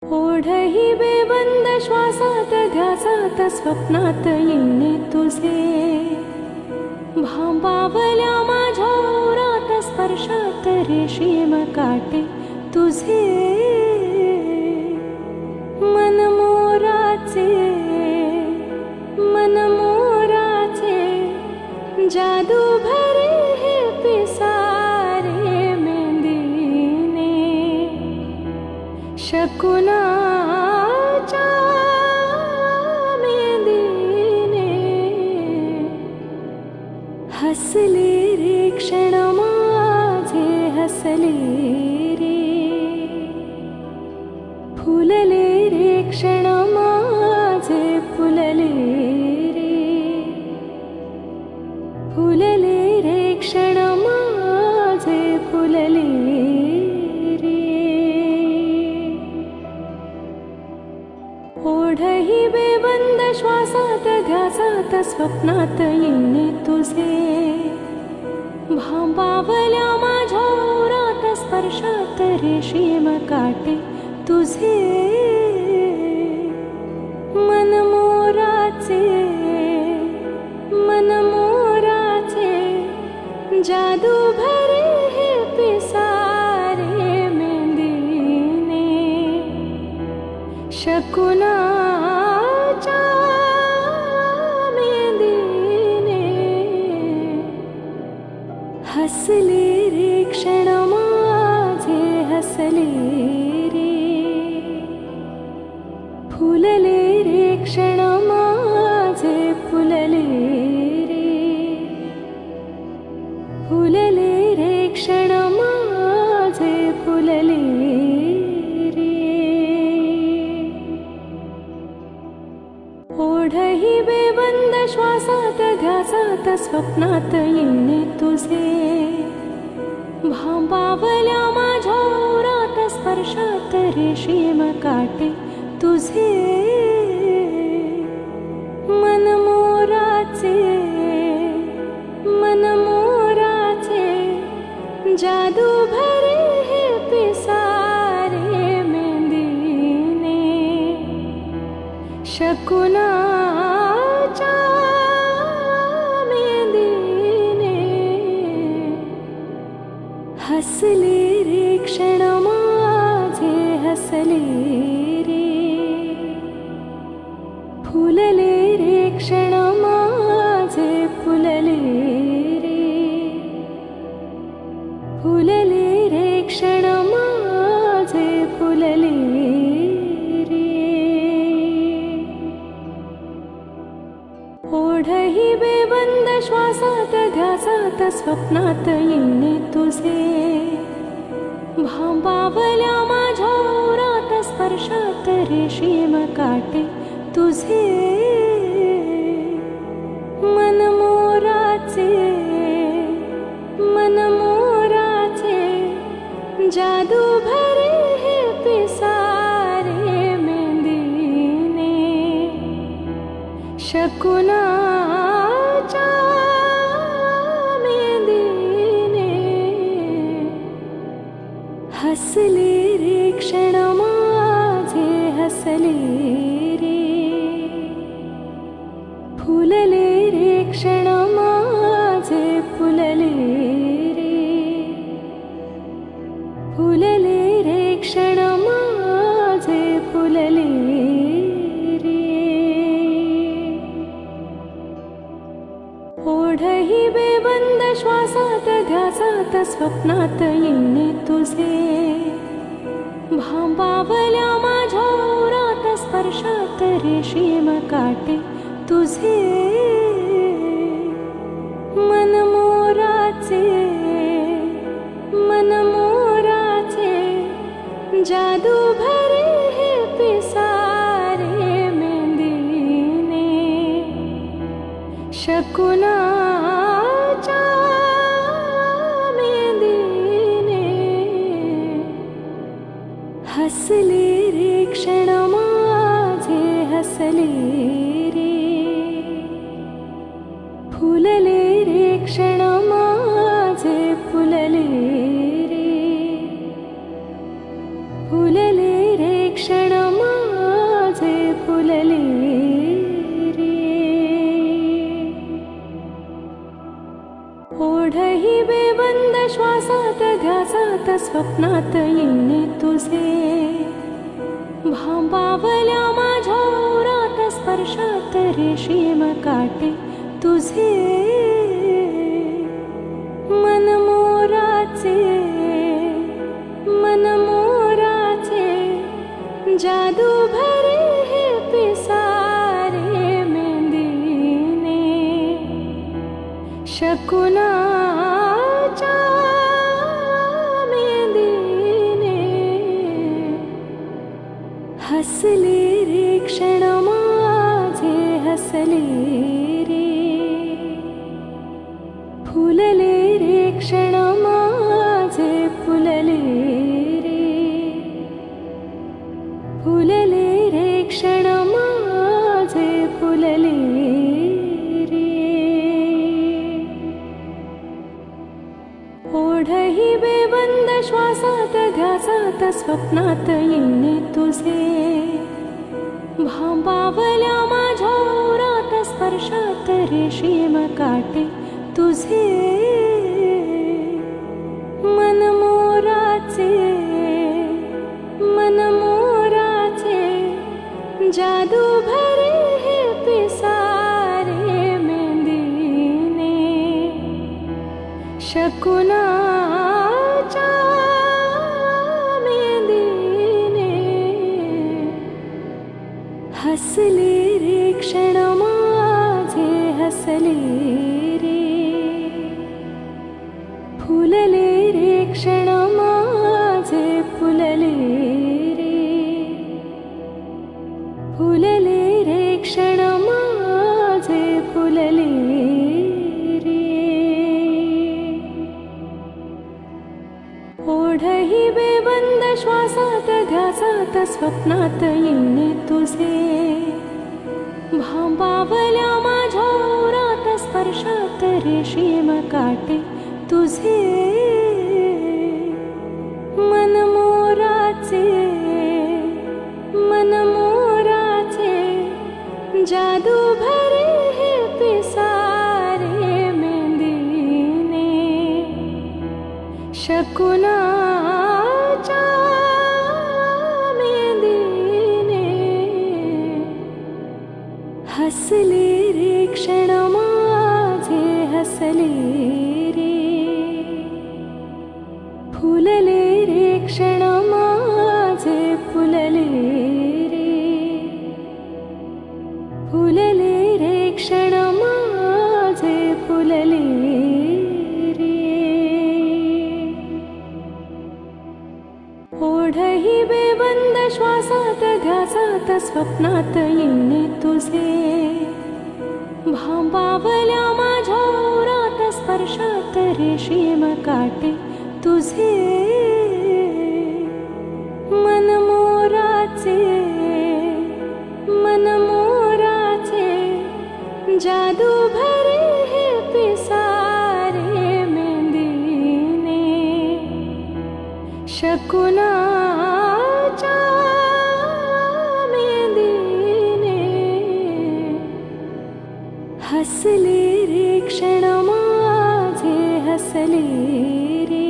ओढही बेबंद श्वासात ध्यासात स्वप्नात येणे तुझे, भांबावल्या माझ्या ओरात स्पर्शात रेशीम काटे तुझे, मनमोराचे जादू भरे हे पिसारे मेंदीने, शकुनाच्या मेंदीने हसले रे क्षण माझे, हसले रे फुलले रे क्षण माझे, फुलले फुलले रे क्षण माझे, फुलले रे. ओढही बेबंद श्वासात ध्यासात स्वप्नात येणे तुझे, भांबावल्या माझ्या ओरात स्पर्शात रेशीम काटे तुझे, मनमोराचे जादू भरे हे पिसारे मेंदीने, शकुनाच्या मेंदीने हसले रे क्षण माझे, हसले रे फुलले रे क्षण माझे, फुलले फुलले रे क्षण माझे, फुलले रे. ओढही बेबंद श्वासात ध्यासात स्वप्नात येणे तुझे, भांबावल्या माझ्या ओरात स्पर्शात रेशीम काटे तुझे, मनमोराचे जादू भरे हे पिसारे मेंदीने, शकुनाच्या मेंदीने हसले रे क्षण माझे, हसले रे फुलले रे क्षण माझे, फुलले फुलले रे क्षण माझे, फुलले रे. ओढही बेबंद श्वासात ध्यासात स्वप्नात येणे तुझे, भांबावल्या माझ्या ओरात स्पर्शात रेशीम काटे तुझे, मनमोराचे जादू भरे हे पिसारे मेंदीने, शकुनाच्या मेंदीने हसले रे क्षण माझे, हसले रे फुलले रे क्षण माझे, फुलले फुलले रे क्षण माझे, फुलले रे. ओढही बेबंद श्वासात ध्यासात स्वप्नात येणे तुझे, भांबावल्या माझ्या ओरात स्पर्शात रेशीम काटे तुझे, मनमोराचे जादू भरे हे पिसारे मेंदीने, शकुनाच्या मेंदीने हसले रे क्षण माझे, हसले रे फुलले रे क्षण माझे, फुलले फुलले रे क्षण ध्यासात स्वप्नात येणे तुझे भांबावल्या माझ्या उरात स्पर्शात रेशीम काटे तुझे मनमोराचे जादू भरे हे पिसारे मेंदीने शकुनाच्या मेंदीने हसले रे क्षण माझे हसले रे फुलले रे क्षण माझे फुलले फुलले रे क्षण माझे फुलले रे ओढही बेबंद श्वासात ध्यासात स्वप्नात येणे तुझे भांबावल्या माझ्या उरात स्पर्शात रेशीम काटे तुझे मनमोराचे जादू भरे हे पिसारे मेंदीने शकुनाच्या मेंदीने हसले रे क्षण माझे हसले रे फुलले रे क्षण माझे फुलले फुलले रे क्षण माझे फुलले रे ओढही बेबंद श्वासात ध्यासात स्वप्नात येणे तुझे भांबावल्या माझ्या उरात स्पर्शात रेशीम काटे तुझे मनमोराचे जादू भरे हे पिसारे मेंदीने शकुनाच्या मेंदीने हसले रे क्षण माझे हसले रे फुलले रे क्षण माझे फुलले फुलले रे क्षण माझे फुलले रे ओढही बेबंद श्वासात ध्यासात स्वप्नात येणे तुझे भांबावल्या माझ्या उरात स्पर्शात रेशीम काटे तुझे मनमोराचे जादू भरे हे पिसारे मेंदीने शकुनाच्या मेंदीने हसले रे क्षण माझे हसले रे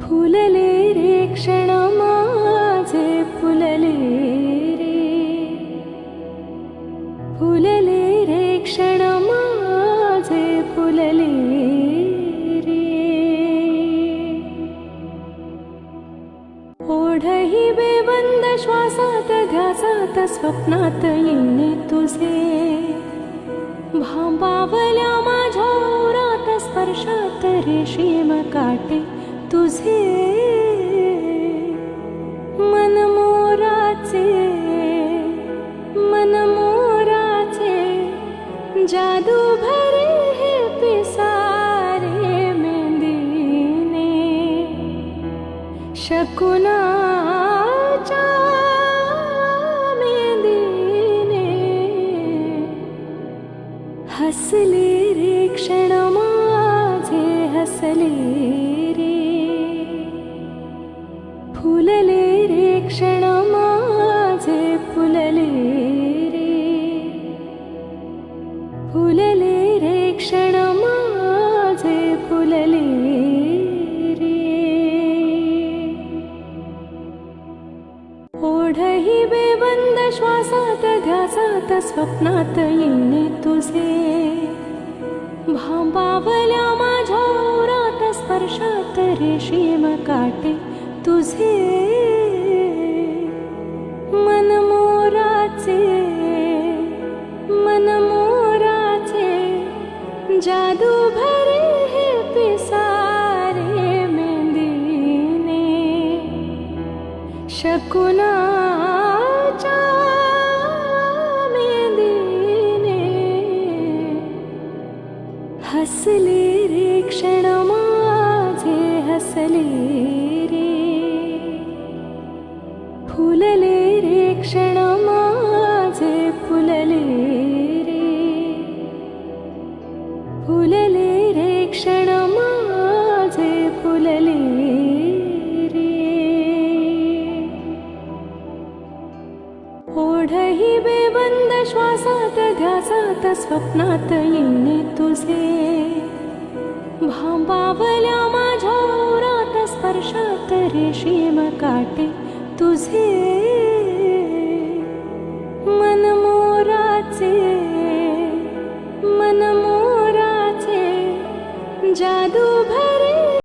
फुलले रे क्षण माझे फुलले फुलले रे क्षण माझे फुलले रे ओढही बेबंद श्वासात ध्यासात स्वप्नात येणे तुझे भांबावल्या माझ्या उरात स्पर्शात रेशीम काटे तुझे मनमोराचे जादू भरे हे पिसारे मेंदीने शकुनाच्या मेंदीने हसले रे क्षण माझे हसले रे ओढही बेबंद श्वासात ध्यासात स्वप्नात येणे तुझे भांबावल्या माझ्या उरात स्पर्शात रेशीम काटे तुझे मनमोराचे जादू भरे हे पिसारे मेंदीने शकुनाच्या मेंदीने हसले रे क्षण माझे हसले रे फुलले रे क्षण माझे फुलले फुलले रे क्षण माझे फुलले रे ओढही बेबंद श्वासात ध्यासात स्वप्नात येणे तुझे भांबावल्या माझ्या उरात स्पर्शात रेशीम काटे तुझे